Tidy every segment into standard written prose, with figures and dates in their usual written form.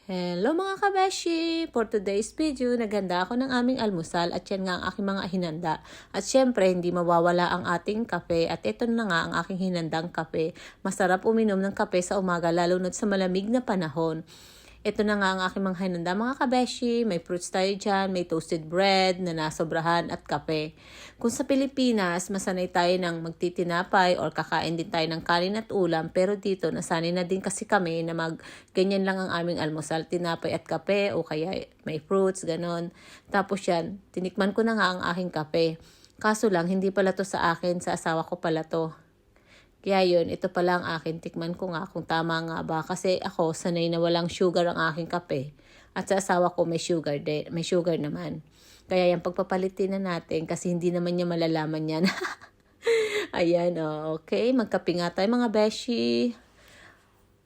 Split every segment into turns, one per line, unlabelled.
Hello mga kabeshi! For today's video, naganda ako ng aming almusal at yan nga ang aking mga hinanda. At syempre, hindi mawawala ang ating kape at ito na nga ang aking hinandang kape. Masarap uminom ng kape sa umaga lalo na sa malamig na panahon. Ito na nga ang aking mga hinanda mga kabeshi. May fruits tayo dyan, may toasted bread, na nasobrahan at kape. Kung sa Pilipinas, masanay tayo ng magtitinapay or kakain din tayo ng kanin at ulam. Pero dito, nasanay na din kasi kami na ganyan lang ang aming almusal. Tinapay at kape o kaya may fruits, ganon. Tapos yan, tinikman ko na nga ang aking kape. Kaso lang, hindi pala to sa akin, sa asawa ko pala to. Kaya yun, ito pala ang akin. Tikman ko nga kung tama nga ba. Kasi ako, sanay na walang sugar ang aking kape. At sa asawa ko may sugar naman. Kaya yung pagpapalitin na natin kasi hindi naman niya malalaman yan. Ayan, okay. Magkape nga tayo mga beshi.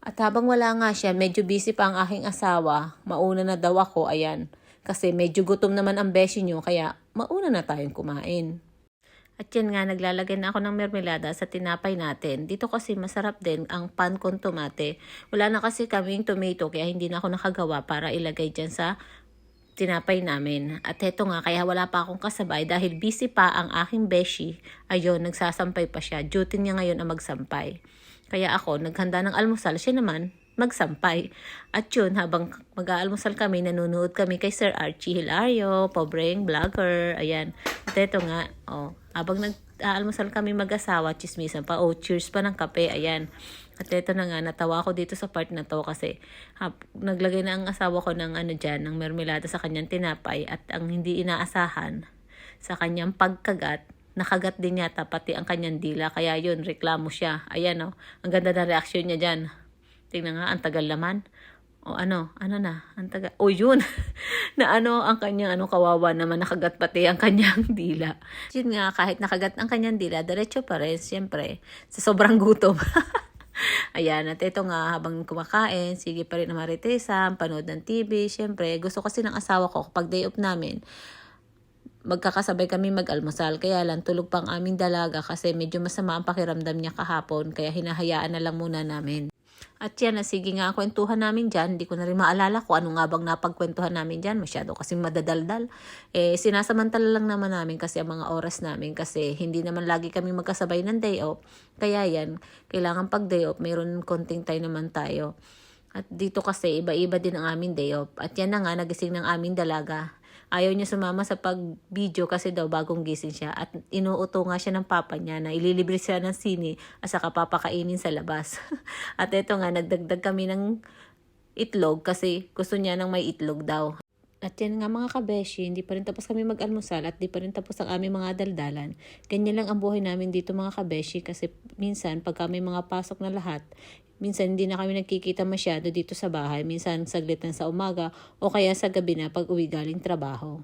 At habang wala nga siya, medyo busy pa ang aking asawa. Mauna na daw ako, ayan. Kasi medyo gutom naman ang beshi nyo, kaya mauna na tayong kumain. At yan nga, naglalagay na ako ng mermelada sa tinapay natin. Dito kasi masarap din ang pan con tomate. Wala na kasi kaming tomato kaya hindi na ako nakagawa para ilagay dyan sa tinapay namin. At heto nga, kaya wala pa akong kasabay dahil busy pa ang aking beshi. Ayun, nagsasampay pa siya. Duty niya ngayon ang magsampay. Kaya ako, naghanda ng almusal. Siya naman, magsampay. At yun, habang mag-aalmusal kami, nanonood kami kay Sir Archie Hilario, pobreng vlogger. Ayan. At ito nga, habang nag-aalmusal kami mag-asawa, chismisan pa. Cheers pa ng kape. Ayan. At ito na nga, natawa ako dito sa part na to kasi naglagay na ang asawa ko ng ng mermelada sa kanyang tinapay at ang hindi inaasahan sa kanyang pagkagat, nakagat din yata pati ang kanyang dila. Kaya yun, reklamo siya. Ayan ang ganda na reaksyon niya dyan. Tingnan nga, ang tagal naman. Ang tagal. Yun. Na ang kanyang kawawa naman, nakagat pati ang kanyang dila. Yun nga, kahit nakagat ang kanyang dila, diretso pa rin, siyempre, sa sobrang gutom. Ayan, at ito nga, habang kumakain, sige pa rin na maritesan, panood ng TV, siyempre, gusto kasi ng asawa ko, kapag day off namin, magkakasabay kami mag-almusal. Kaya lang, tulog pa ang aming dalaga kasi medyo masama ang pakiramdam niya kahapon, kaya hinahayaan na lang muna namin. At yan, sige nga, kwentuhan namin dyan. Hindi ko na rin maalala kung ano nga bang napagkwentuhan namin dyan. Masyado kasi madadaldal. Sinasamantala lang naman namin kasi ang mga oras namin kasi hindi naman lagi kami magkasabay ng day off. Kaya yan, kailangan pag day off, mayroon konting time naman tayo. At dito kasi, iba-iba din ang aming day off. At yan na nga, nagising ng aming dalaga. Ayaw niya sumama sa pag-video kasi daw bagong gising siya. At inuuto nga siya ng papa niya na ililibre siya ng sini at saka papakainin sa labas. At eto nga, nagdagdag kami ng itlog kasi gusto niya ng may itlog daw. At yan nga mga kabeshi, hindi pa rin tapos kami mag-almusal at di pa rin tapos ang aming mga daldalan. Ganyan lang ang buhay namin dito mga kabeshi kasi minsan pagka may mga pasok na lahat, minsan hindi na kami nagkikita masyado dito sa bahay. Minsan saglit na sa umaga o kaya sa gabi na pag uwi galing trabaho.